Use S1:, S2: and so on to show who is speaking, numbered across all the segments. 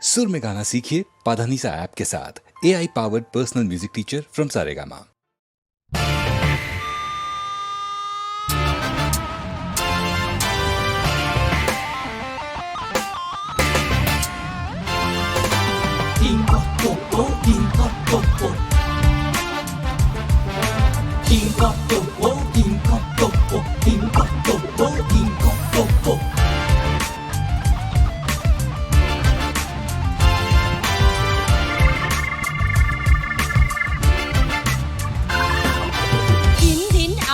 S1: सुर में गाना सीखिए पाधानीसा ऐप के साथ। AI powered personal music teacher from Saregama.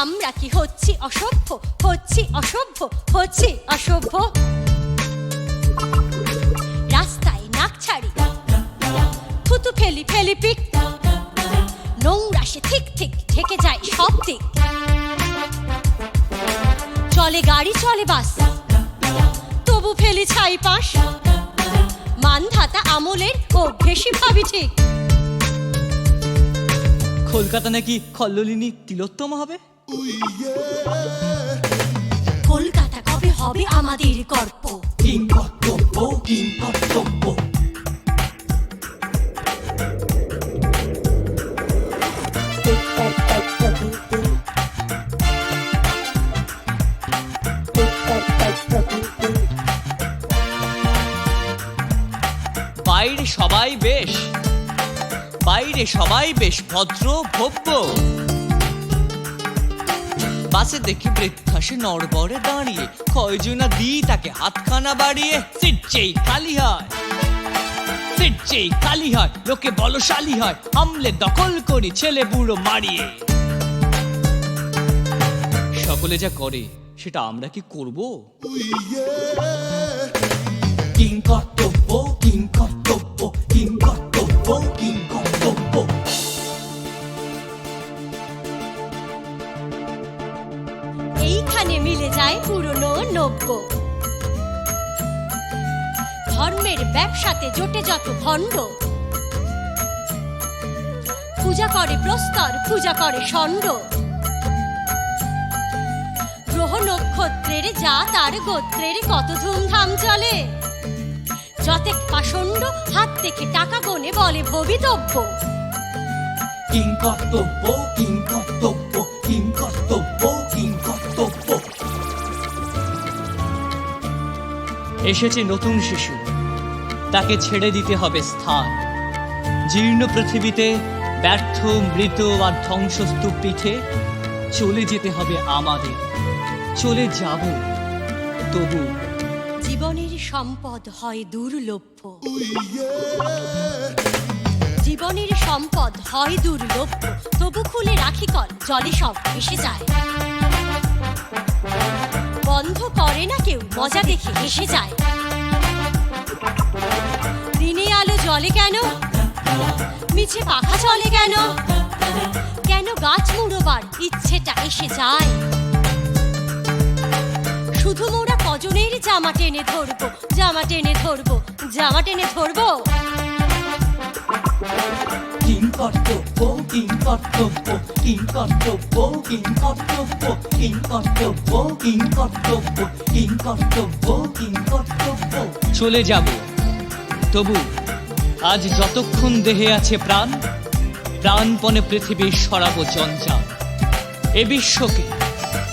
S2: আমরা কি হচ্ছি অসভ্য, হচ্ছি অসভ্য, হচ্ছি অসভ্য। রাস্তায় নাক ছাড়ি, থুতু ফেলি ফেলি পিক, নোংরা সে ঠিক ঠিক ঢেকে যায় সব দিক। চলে গাড়ি চলে বাস, তবু ফেলি ছাই পাশ। মানধাতা আমলের অভ্যেসই ভাবি ঠিক।
S3: কলকাতা নাকি খল্লোলিনী তিলোত্তমা হবে।
S2: কলকাতা কবে হবে আমাদের গর্ব।
S3: বাইরে সবাই বেশ, বাইরে সবাই বেশ ভদ্র ভব্য। বাসে দেখি বৃদ্ধাসে নড়বড়ে দাঁড়িয়ে, কয়জনা দিই তাকে হাতখানা বাড়িয়ে। সিট যেই খালি হয়, সিট যেই খালি হয়, লোকে বলশালী হয়, হামলে দখল করি ছেলে বুড়ো মারিয়ে। সকলে যা করে সেটা আমরা কি করব?
S4: কিংকর্তব্য, কিংকর্তব্য, কিংকর্তব্য, কিংকর্তব্য।
S2: এইখানে মিলে যায় পুরনো নব্য। ধর্মের ব্যবসাতে জোটে যত ভণ্ড, পূজা করে প্রস্তর, পূজা করে ষণ্ড। গ্রহ নক্ষত্রের যা তার গোত্রের কত ধুমধাম চলে। যতেক পাষণ্ড হাত থেকে টাকা গোনে বলে ভবিতব্য।
S4: কিংকর্তব্য, কিংকর্তব্য, কিংকর্তব্য, কিংকর্তব্য।
S3: এসেছে নতুন শিশু, তাকে ছেড়ে দিতে হবে স্থান। জীর্ণ পৃথিবীতে ব্যর্থ মৃত আর ধ্বংসস্তূপ পিঠে চলে যেতে হবে আমাদের। চলে যাব তবু।
S2: জীবনের সম্পদ হয় দুর্লভ্য, জীবনের সম্পদ হয় দুর্লভ্য। তবু খুলে রাখি কল, জলে সব এসে যায়। বন্ধ করে না কেউ, মজা দেখে এসে যায়। দিনে আলো জ্বলে কেন, মিছে পাখা চলে কেন, কেন গাছ মুড়োবার ইচ্ছেটা এসে যায়। শুধু মোরা কজনের জামা টেনে ধরবো, জামা টেনে ধরবো, জামা টেনে ধরবো।
S4: কিংকর্তব্য, কিংকর্তব্য, কিংকর্তব্য, কিংকর্তব্য, কিংকর্তব্য, কিংকর্তব্য, কিংকর্তব্য, কিংকর্তব্য।
S3: চলে যাব তবু। আজ যতক্ষণ দেহে আছে প্রাণ, প্রাণপণে পৃথিবীর সরাবো জঞ্জাল। এ বিশ্বকে,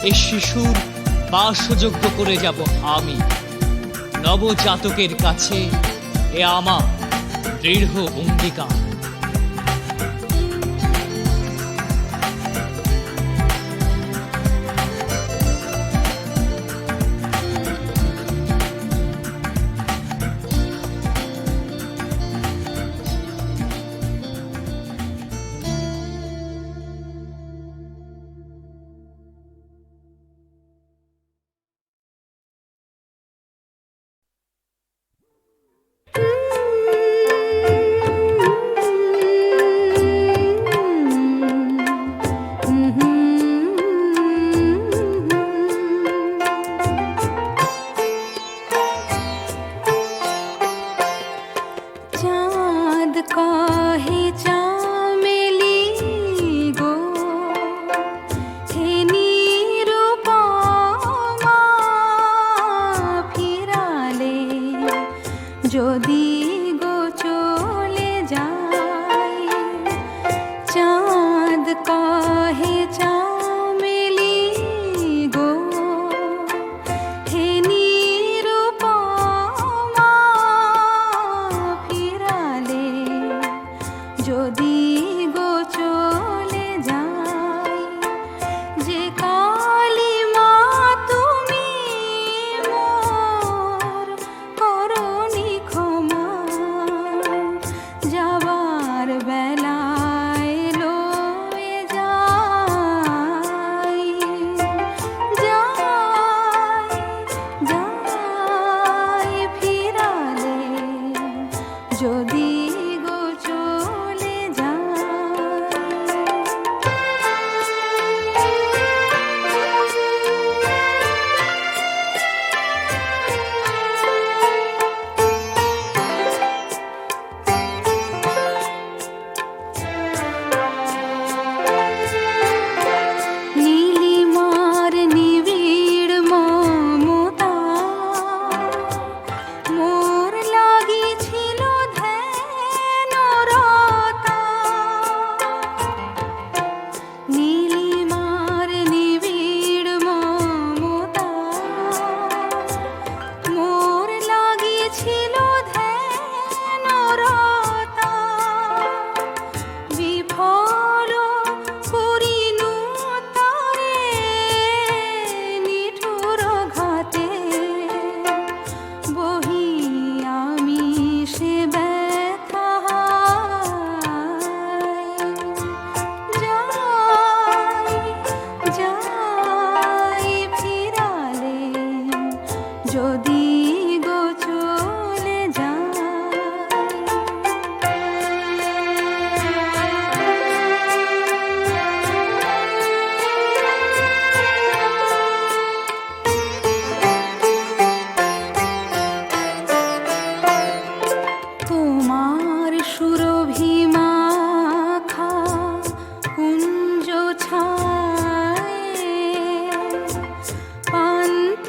S3: এ শিশুর বাসযোগ্য করে যাব আমি। নবজাতকের কাছে এ আমার দৃঢ় অঙ্গীকার।
S5: যদি গো যদি গো চলে যায়। নীলিমার নিবিড় মমতা মোর লাগিছিল ধ্যানরতা। নীলিমার নিবিড় মমতা মোর লাগিছিল ধ্যানরতা। বিফল করিনু তারে নিঠুর ঘাতে, বহি আমি সে ব্যথা যাই যাই ফিরালে যদি গো চলে যায়। তোমার সুরভি মাখা কুঞ্জ ছায়ে পান্থ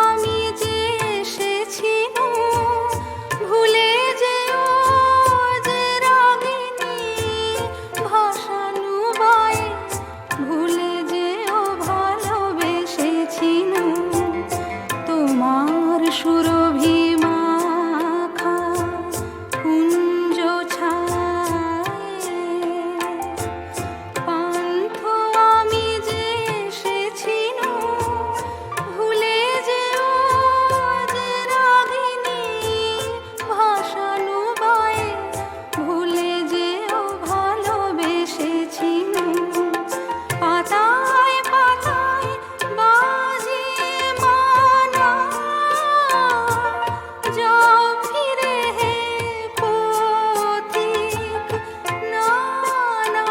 S5: আমি যে এসেছিনু, ভুলে যেও যে রাগিনী ভাসানু বায়ে, ভুলে যেও ভালোবেসেছিনু। তোমার সুরভি মাখা কুঞ্জ ছায়ে পান্থ আমি যে এসেছিনু, ভুলে যেও যে রাগিনী ভাসানু বায়ে, ভুলে যেও ভালোবেসেছিনু। পাতায় পাতায় বাজে মানা, যাও ফিরে হে পথিক নানা।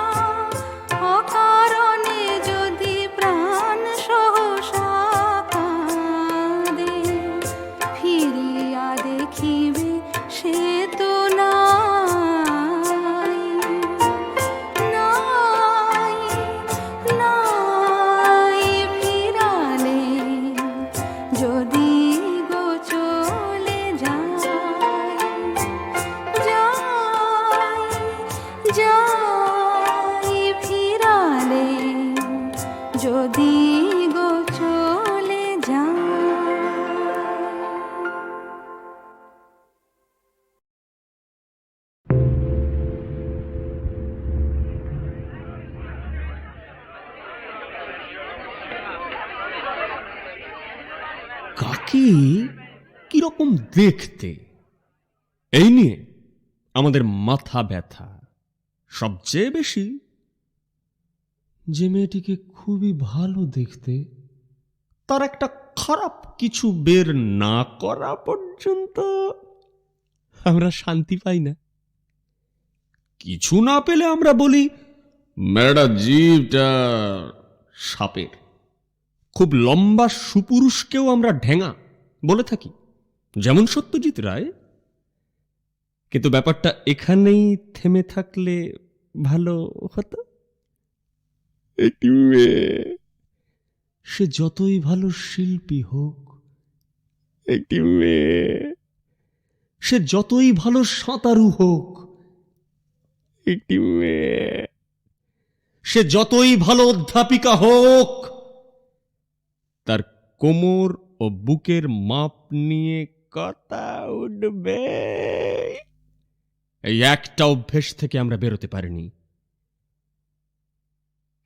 S5: অকারণে যদি প্রাণ সহসা কাঁদে, ফিরিয়া দেখিবে সে তো নাই নাই নাই। ফিরালে যদি গো চলে যায়, যাই যাই ফিরালে যদি গো চলে যায়।
S6: কাকে কিরকম দেখতে, এই নিয়ে আমাদের মাথা ব্যথা। সবচেয়ে বেশি যে মেয়েটিকে খুবই ভালো দেখতে, তার একটা খারাপ কিছু বের না করা পর্যন্ত আমরা শান্তি পাই না। কিছু না পেলে আমরা বলি মেয়েটা জীবটা সাপের। খুব লম্বা সুপুরুষকেও আমরা ঢেঙা বলে থাকি, যেমন সত্যজিৎ রায়। কিন্তু ব্যাপারটা এখানেই থেমে থাকলে ভালো হতো। একটি মেয়ে, সে যতই ভালো শিল্পী হোক, একটি মেয়ে সে যতই ভালো সাঁতারু হোক, একটি মেয়ে সে যতই ভালো অধ্যাপিকা হোক, তার কোমর ও বুকের মাপ নিয়ে কথা উঠবে। এই একটা অভ্যেস থেকে আমরা বেরোতে পারিনি।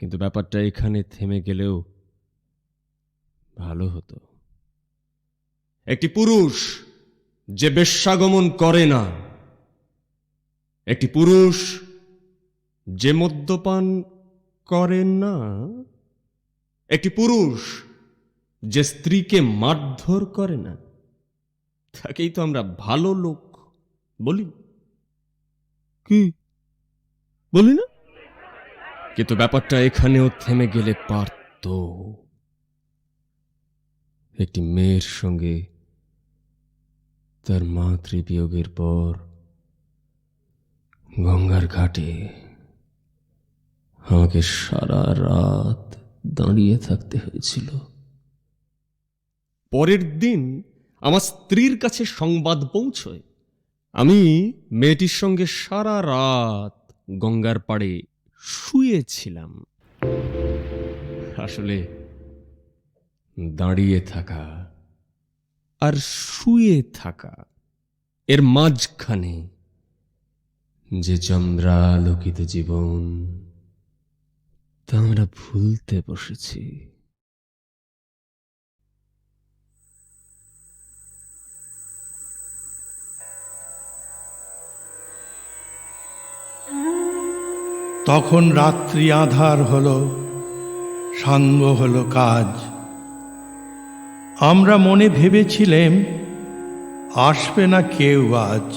S6: কিন্তু ব্যাপারটা এখানে থেমে গেলেও ভালো হতো। একটি পুরুষ যে বেশ্যাগমন করে না, একটি পুরুষ যে মদ্যপান করে না, একটি পুরুষ যে স্ত্রীকে মারধর করে না, তাকেই তো আমরা ভালো লোক বলি। কি বলি না? কিন্তু ব্যাপারটা এখানেও থেমে গেলে পারত। একটি মেয়ের সঙ্গে তার মাতৃবিয়োগের পর গঙ্গার ঘাটে আমাকে সারা রাত দাঁড়িয়ে থাকতে হয়েছিল। পরের দিন আমার স্ত্রীর কাছে সংবাদ পৌঁছয় আমি মেয়েটির সঙ্গে সারা রাত গঙ্গার পাড়ে শুয়েছিলাম। আসলে দাঁড়িয়ে থাকা আর শুয়ে থাকা এর মাঝখানে যে চন্দ্রালোকিত জীবন তা আমরা ভুলতে বসেছি।
S7: তখন রাত্রি আঁধার হলো, সাঙ্গ হলো কাজ। আমরা মনে ভেবেছিলেম আসবে না কেউ আজ।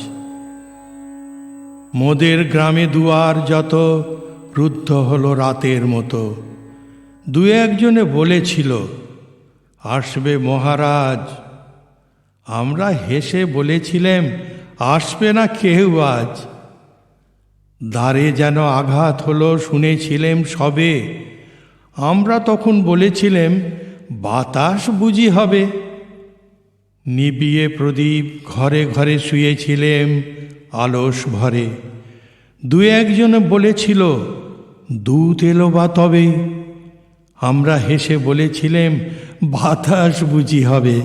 S7: মোদের গ্রামে দুয়ার যত রুদ্ধ হলো রাতের মতো। দু একজনে বলেছিল আসবে মহারাজ। আমরা হেসে বলেছিলেম আসবে না কেউ আজ। দ্বারে যেন আঘাত হলো শুনেছিলেম সবে। আমরা তখন বলেছিলেম বাতাস বুঝি হবে। নিবিয়ে প্রদীপ ঘরে ঘরে শুয়েছিলেম আলস ভরে। দু একজন বলেছিল দূত এলো বা তবে। আমরা হেসে বলেছিলেম বাতাস বুঝি হবে।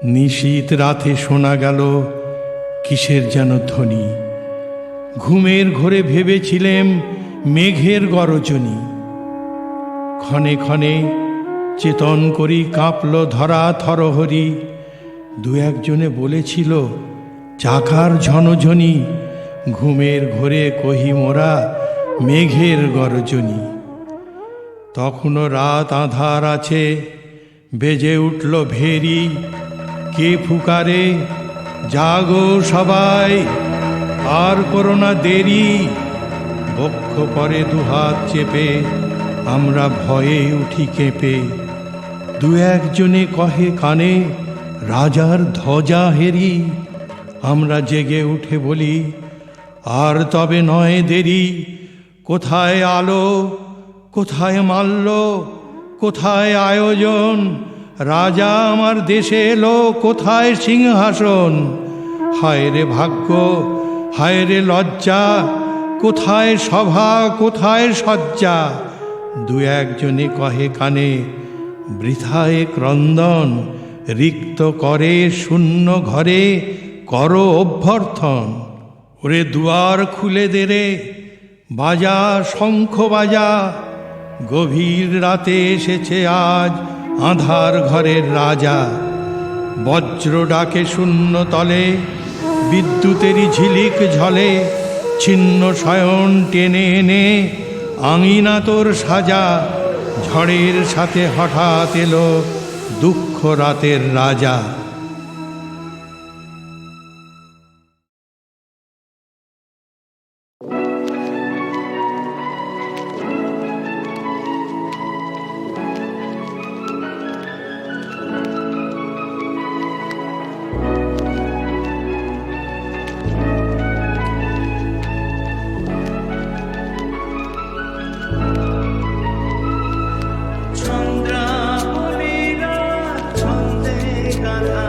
S7: নিশীত রাতে শোনা গেল কিসের যেন ধ্বনি। ঘুমের ঘোরে ভেবেছিলেম মেঘের গরজনী। ক্ষণে ক্ষণে চেতন করি কাঁপল ধরা থরহরি। দু একজনে বলেছিল চাকার ঝনঝনি। ঘুমের ঘোরে কহি মোরা মেঘের গরজনী। তখনও রাত আঁধার আছে, বেজে উঠল ভেরি। কে ফুকারে জাগো সবাই, আর করোনা দেরি। বক্ষ পরে দুহাত চেপে আমরা ভয়ে উঠি কেঁপে। দু একজনে কহে কানে রাজার ধ্বজা হেরি। আমরা জেগে উঠে বলি আর তবে নয় দেরি। কোথায় আলো, কোথায় মাল্য, কোথায় আয়োজন। রাজা আমার দেশে এলো, কোথায় সিংহাসন। হায় রে ভাগ্য, হায় রে লজ্জা, কোথায় সভা, কোথায় সজ্জা। দু একজনে কহে কানে বৃথায় ক্রন্দন। রিক্ত করে শূন্য ঘরে করো অভ্যর্থন। ওরে দুয়ার খুলে দে রে, বাজা শঙ্খ বাজা। গভীর রাতে এসেছে আজ আঁধার ঘরের রাজা। বজ্র ডাকে শূন্য তলে, বিদ্যুতেরই ঝিলিক ঝলে। ছিন্ন শয়ন টেনে এনে আঙিনা তোর সাজা। ঝড়ের সাথে হঠাৎ এলো দুঃখ রাতের রাজা।
S4: ছন্দে গাথা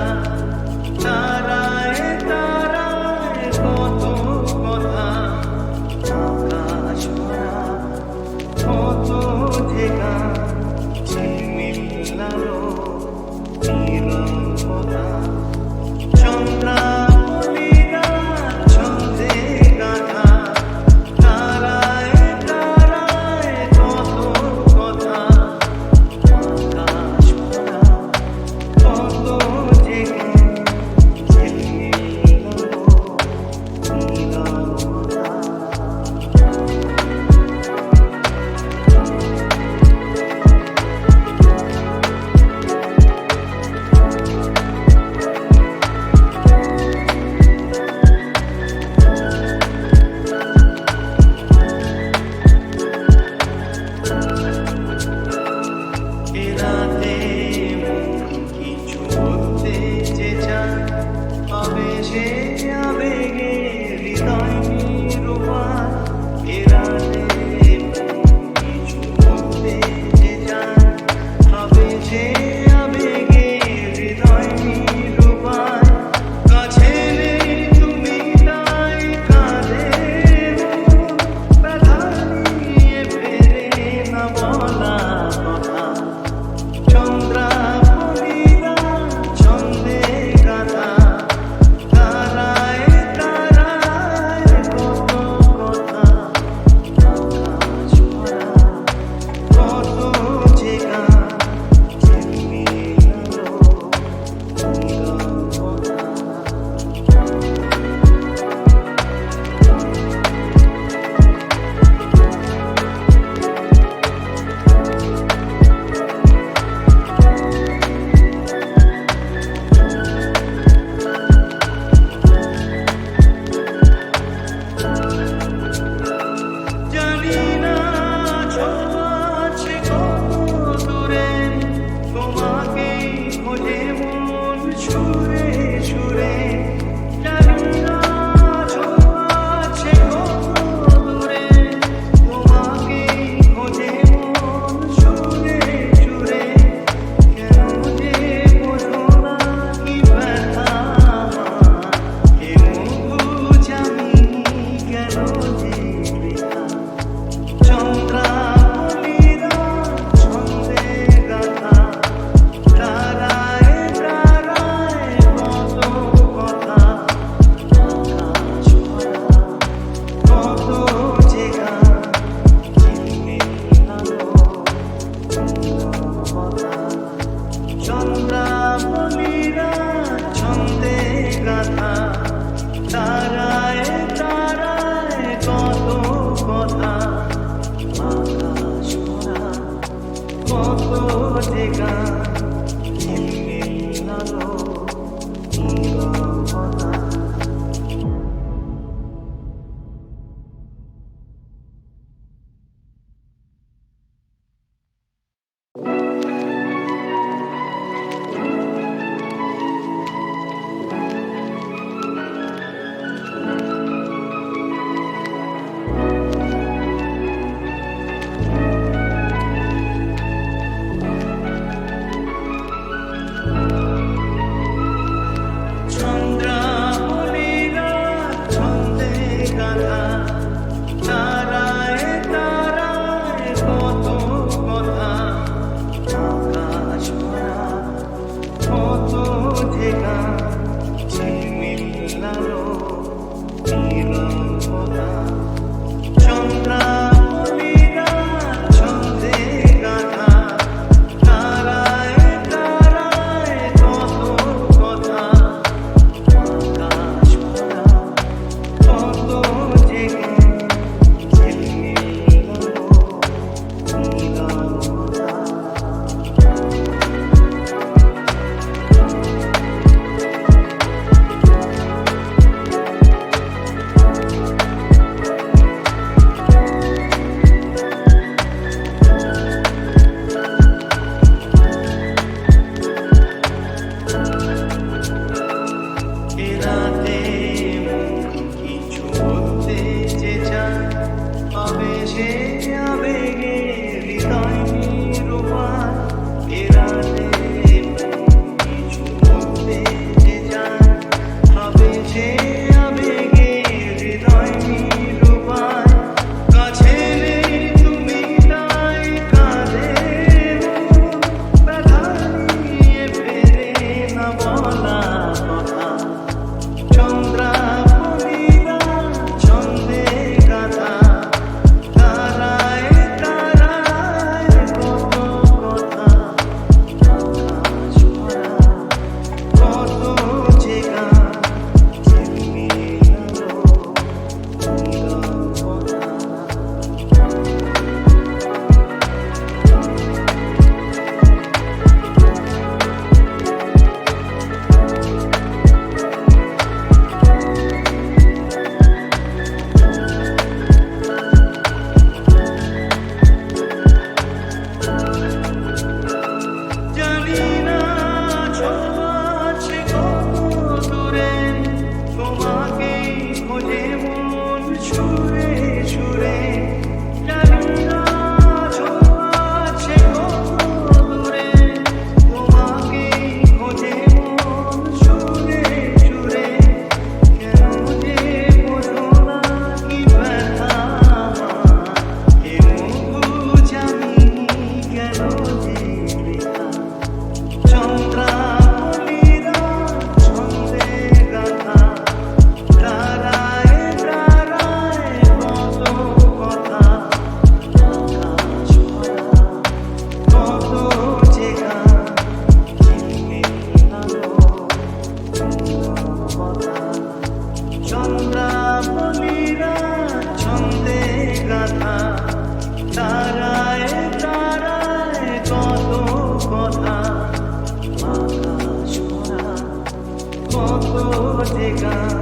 S8: যে গান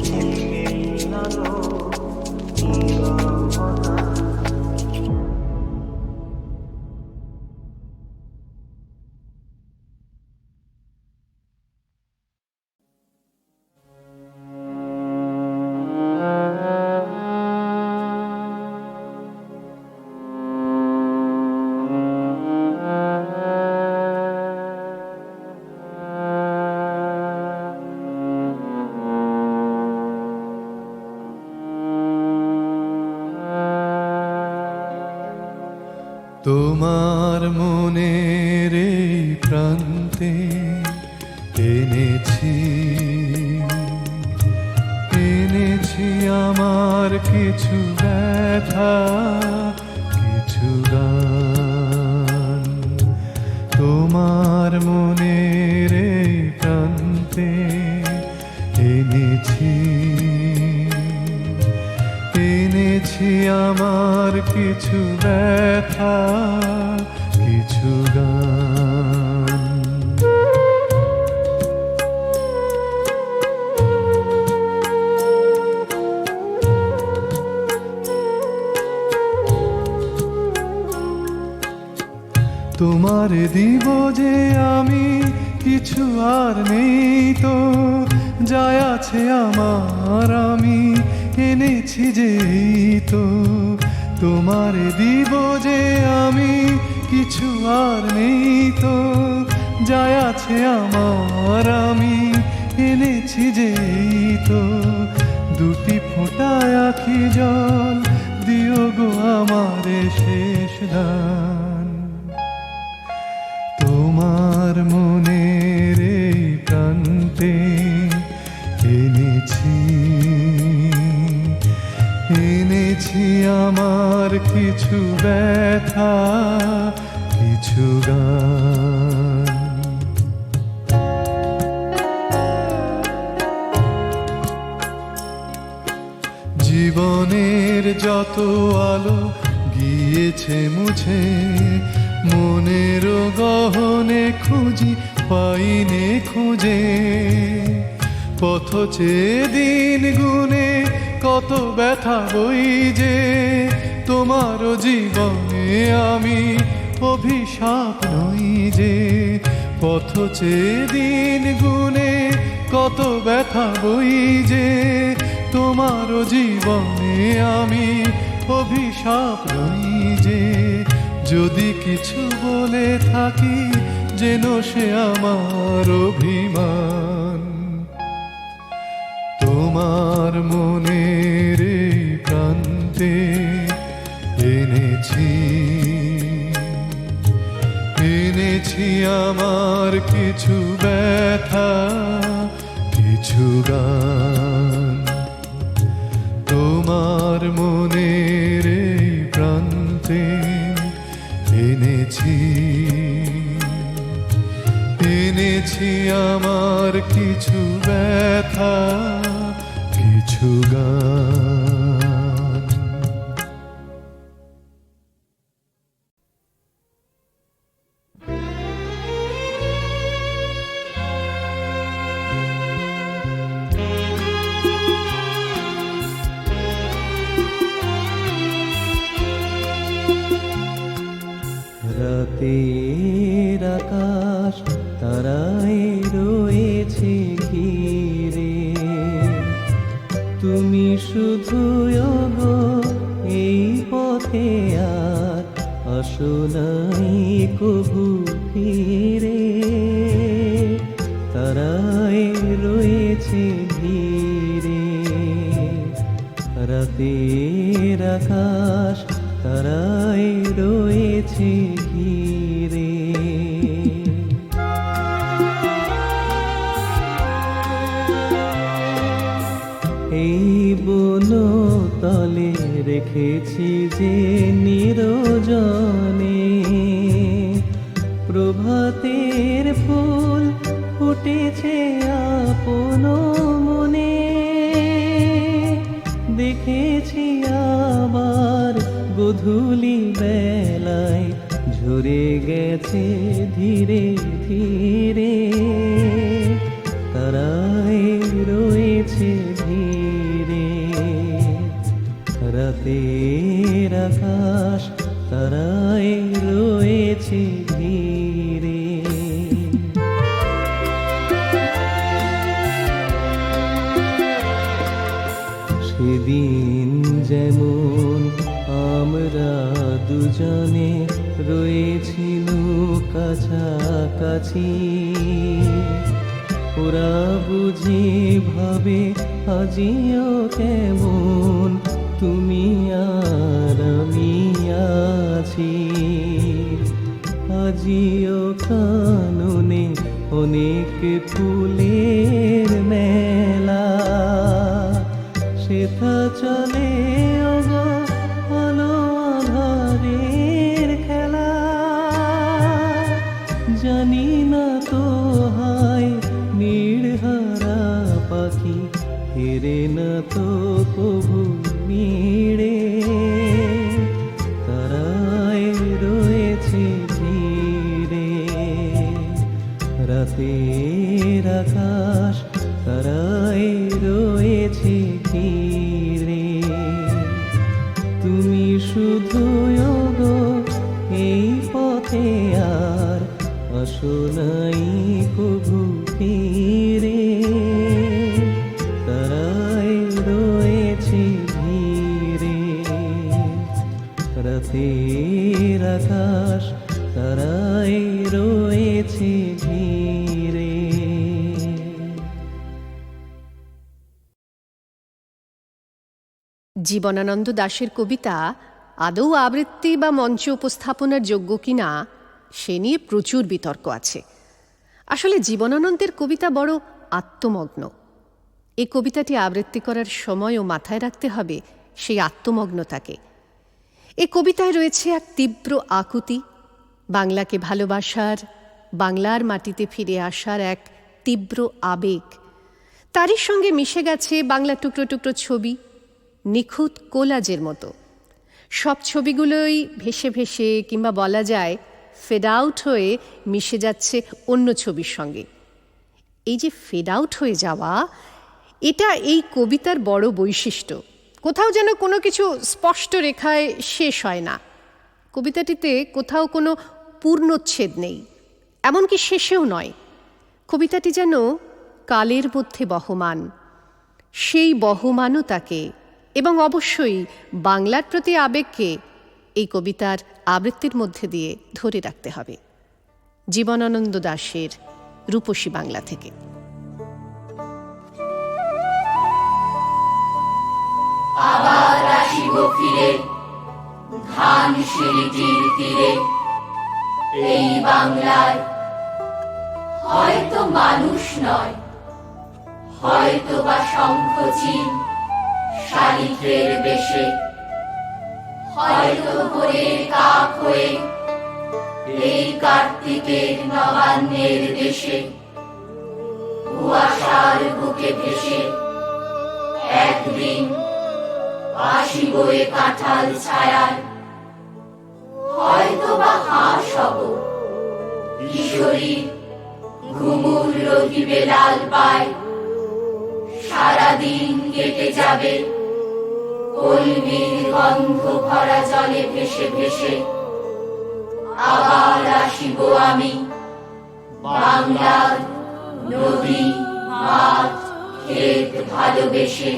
S8: ঝিলমিল আলো নীরবতা।
S9: তোমার মনের এই প্রান্তে এনেছি আমার কিছু ব্যথা কিছু গান। তোমার মনের এই প্রান্তে এনেছি আমার কিছু ব্যথা কিছু গান। তোমার দিব যে আমি কিছু আর নেই তো যায় আছে আমার আমি এনেছি যে তো। তোমার দিব যে আমি কিছু আর নেই তো যায় আছে আমার আমি এনেছি যে তো। দুটি ফোঁটা আখি জল দিও গো আমারে শেষ দান। তোমার মনের এই প্রান্তে এনেছি আমার কিছু ব্যথা কিছু গান। জীবনের যত আলো গিয়েছে মুছে মনের গহনে খুঁজি পাইনে খুঁজে। পথ চেয়ে দিন গুনে কত ব্যথা বই যে তোমার জীবনে আমি অভিশাপ নই যে। পথ চেয়ে দিন গুনে কত ব্যথা বই যে তোমার জীবনে আমি অভিশাপ নই যে। যদি কিছু বলে থাকি যেন সে আমার অভিমান। তোমার মনের এই প্রান্তে এনেছি আমার কিছু ব্যথা কিছু গান। তোমার মনের এই প্রান্তে এনেছি আমার কিছু ব্যথা কিছু গান।
S4: রাতের আকাশ তারায় রয়েছে ঘিরে, তুমি শুধু গো এই পথে আর আসো নাই কভু ফিরে। তারায় রয়েছে ঘিরে, রাতের আকাশ তারায় রয়েছে ঘিরে। এই বনতলে রেখেছি যে নিরজনে, প্রভাতের ফুল ফুটেছে আপন মনে। দেখেছি আবার গধূলি বেলায় ঝরে গেছে ধীরে ধীরে। তারায় রাতের আকাশ তারায় রয়েছে ঘিরে। সেদিন যেমন আমরা দুজনে রয়েছিল কাছাকাছি, ওরা বুঝি ভাবে আজিও কেমন তুমি আর আমি আছি। আজিও কাননে অনেক ফুলের মেলা, সেথা চলে ওগো আলো আঁধারের খেলা। জানি না তো হায় নির্হারা পাখি হেরে না তো কভু নিড়ে, তারায় রয়েছে ধীরে। রাতের আকাশ তারায় রয়েছে ঘিরে। তুমি শুধু ওগো এই পথে আর আসো নাই কভু ফিরে, তারায় রয়েছে ধীরে। রাতের আকাশ তারায় রয়েছে ঘিরে।
S10: জীবনানন্দ দাশের কবিতা আদৌ আবৃত্তি বা মঞ্চে উপস্থাপনার যোগ্য কিনা সে নিয়ে প্রচুর বিতর্ক আছে। আসলে জীবনানন্দের কবিতা বড় আত্মমগ্ন। এই কবিতাটি আবৃত্তি করার সময়ও মাথায় রাখতে হবে সেই আত্মমগ্নতাকে। এই কবিতায় রয়েছে এক তীব্র আকুতি, বাংলাকে ভালোবাসার, বাংলার মাটিতে ফিরে আসার এক তীব্র আবেগ। তারই সঙ্গে মিশে গেছে বাংলা টুকরো টুকরো ছবি, নিখুঁত কোলাজের মতো। সব ছবিগুলোই ভেসে ভেসে কিংবা বলা যায় ফেড আউট হয়ে মিশে যাচ্ছে অন্য ছবির সঙ্গে। এই যে ফেড আউট হয়ে যাওয়া, এটা এই কবিতার বড় বৈশিষ্ট্য। কোথাও যেন কোনো কিছু স্পষ্ট রেখায় শেষ হয় না। কবিতাটিতে কোথাও কোনো পূর্ণচ্ছেদ নেই, এমনকি শেষেও নয়। কবিতাটি যেন কালের মধ্যে বহমান। সেই বহমানতাকে এবং অবশ্যই বাংলার প্রতি আবেগকে এই কবিতার আবৃত্তির মধ্যে দিয়ে ধরে রাখতে হবে। জীবনানন্দ দাশের রূপসী বাংলা থেকে।
S11: আবার আসিব ফিরে ধান সিঁড়িটির তীরে, এই বাংলায় হয়তো মানুষ নয়, হয়তো বা শঙ্খচিল শালিকের বেশে, হয়তো ভোরের কাক হয়ে এই কার্তিকের নবান্নের দেশে, কুয়াশার বুকে ভেসে একদিন আসিব এ কাঁঠাল ছায়ায়। হয়তো বা হাঁস হব কিশোরী, ঘুমুর রহিবে লাল পায়। সারাদিন কেটে যাবে কলমির গন্ধ ভরা জলে ভেসে ভেসে। আবার আসিব আমি বাংলার নদী, মাঠ, ক্ষেত ভালোবেসে।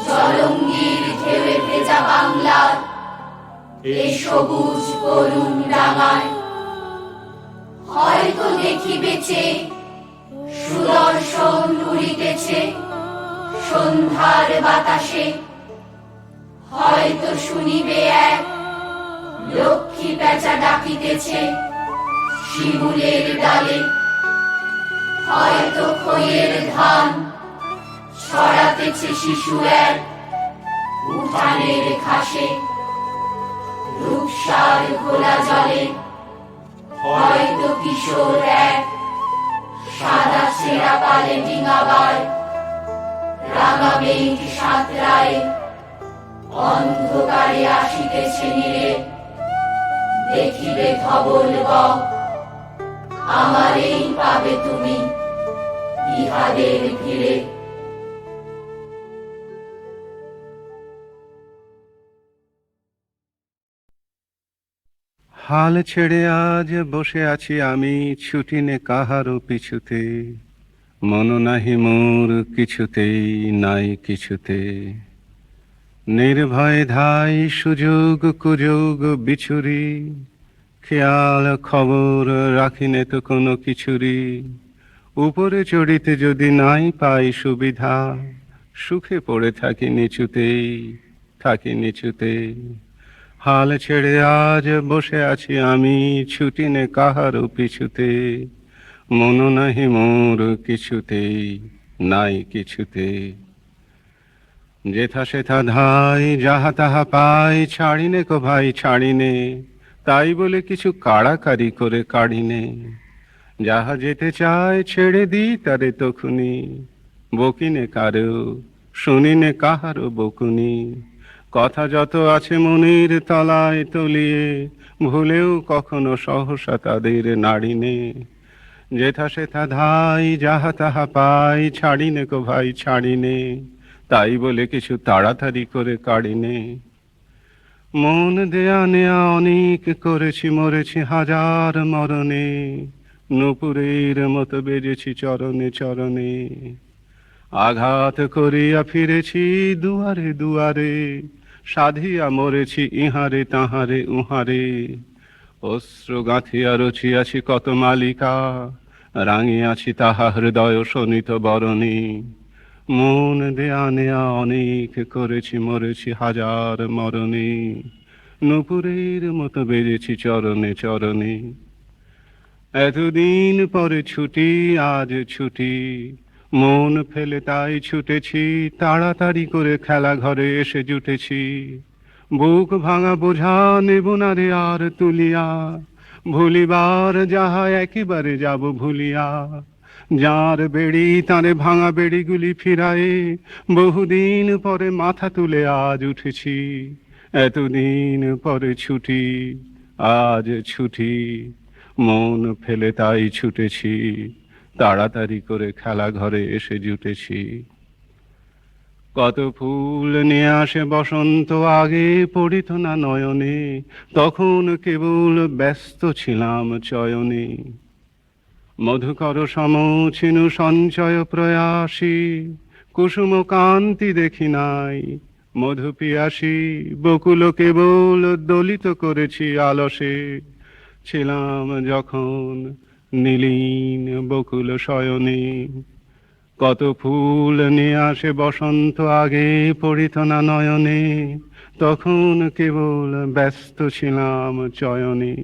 S11: জলঙ্গির ঢেউয়ে ভেজা বাংলার এই সবুজ করুণ ডাঙায়। হয়তো দেখিবেছে সুদর্শন উড়িতেছে সন্ধ্যার বাতাসে। হয়তো শুনিবে এক লক্ষ্মী পেঁচা ডাকিতেছে শিমুলের ডালে। হয়তো খইয়ের ধান ছড়াতেছে শিশু এক উঠানের ঘাসে। রূপসার ঘোলা জলে হয়তো কিশোর এক সাদা ছেঁড়া পালে ডিঙাবায়। রাঙা মেঘ সাঁতরায় অন্ধকারে আসিতেছে নীরে। দেখিবে ধবল বক আমারেই পাবে তুমি ইহাদের ভিড়ে।
S12: হাল ছেড়ে আজ বসে আছি আমি, ছুটি নে কাহারও পিছুতে, মন নাহি মোর কিছুতেই, নাই কিছুতে। নির্ভয় ধাই সুযোগ কুযোগ বিছুরি, খেয়াল খবর রাখিনে তো কোনো কিছুরি। উপরে চড়িতে যদি নাই পাই সুবিধা, সুখে পড়ে থাকি নিচুতেই, থাকি নিচুতেই। হাল ছেড়ে আজ বসে আছি আমি, ছুটি নে কাহারও পিছুতে, মন নাহি মোর কিছুতেই, নাই কিছুতে। যেথা সেথা ধাই যাহা তাহা পাই, ছাড়িনে কো ভাই ছাড়িনে, তাই বলে কিছু কাড়াকাড়ি করে কাড়িনে। যাহা যেতে চায় ছেড়ে দিই তারে তখুনি, বকিনে কারো শুনিনে কাহারও বকুনি। কথা যত আছে মনের তলায় তলিয়ে, ভুলেও কখনো সহসা তাদের নাড়িনে। যেথা সেথা ধাই যাহা তাহা পাই, ছাড়িনে কো ভাই ছাড়িনে, তাই বলে কিছু তাড়াতাড়ি করে কাড়িনে। মন দেয়া নেয়া অনেক করেছি, মরেছি হাজার মরণে, নূপুরের মতো বেজেছি চরণে চরণে। আঘাত করিয়া ফিরেছি দুয়ারে দুয়ারে, সাধিয়া মরেছি ইহারে তাহারে উহারে। অশ্রু গাঁথিয়া রচিয়াছি কত মালিকা, রাঙিয়াছি তাহা হৃদয় শোনিত বরণী। মন দেয়া নেয়া অনেক করেছি, মরেছি হাজার মরণে, নূপুরের মতো বেজেছি চরণে চরণে। এতদিন পরে ছুটি আজ ছুটি, মন ফেলে তাই ছুটেছি, তাড়াতাড়ি করে খেলা ঘরে এসে জুটেছি। বুক ভাঙা বোঝা নেব না রে আর তুলিয়া, ভুলিবার যাহা একেবারে যাব ভুলিয়া। যার বেড়ি তারে ভাঙা বেড়িগুলি ফিরায়ে, বহুদিন পরে মাথা তুলে আজ উঠেছি। এতদিন পরে ছুটি আজ ছুটি, মন ফেলে তাই ছুটেছি, তাড়াতাড়ি করে খেলা ঘরে এসে জুটেছি। কত ফুল নিয়ে আসে বসন্ত আগে, পড়িত না নয়নে, তখন কেবল ব্যস্ত ছিলাম চয়নে। মধুকর সমছিনু সঞ্চয় প্রয়াসী, কুসুম কান্তি দেখি নাই মধু পিয়াসী। বকুল কেবল দলিত করেছি আলসে, ছিলাম যখন নীলীন বকুল শয়নে। কত ফুল নিয়ে আসে বসন্ত আগে, পড়িত না নয়নে, তখন কেবল ব্যস্ত ছিলাম চয়নে।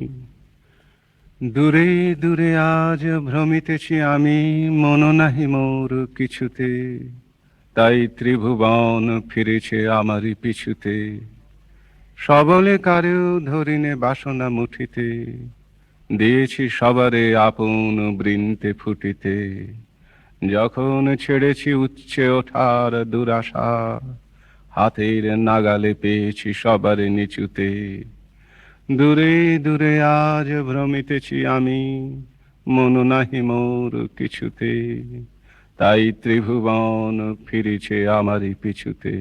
S12: দূরে দূরে আজ ভ্রমিতেছি আমি, মন নাহি মোর কিছুতে, তাই ত্রিভুবন ফিরেছে আমারই পিছুতে। সবলে কারেও ধরিনে বাসনা মুঠিতে, দিয়েছি সবারে আপন বৃন্তে ফুটিতে। যখন ছেড়েছি উচ্চে ওঠার দুরাশা, হাতের নাগালে পেয়েছি সবারে নিচুতে। দূরে দূরে আজ ভ্রমিতেছি আমি, মন নাহি মোর কিছুতে, তাই ত্রিভুবন ফিরেছে আমারই পিছুতে।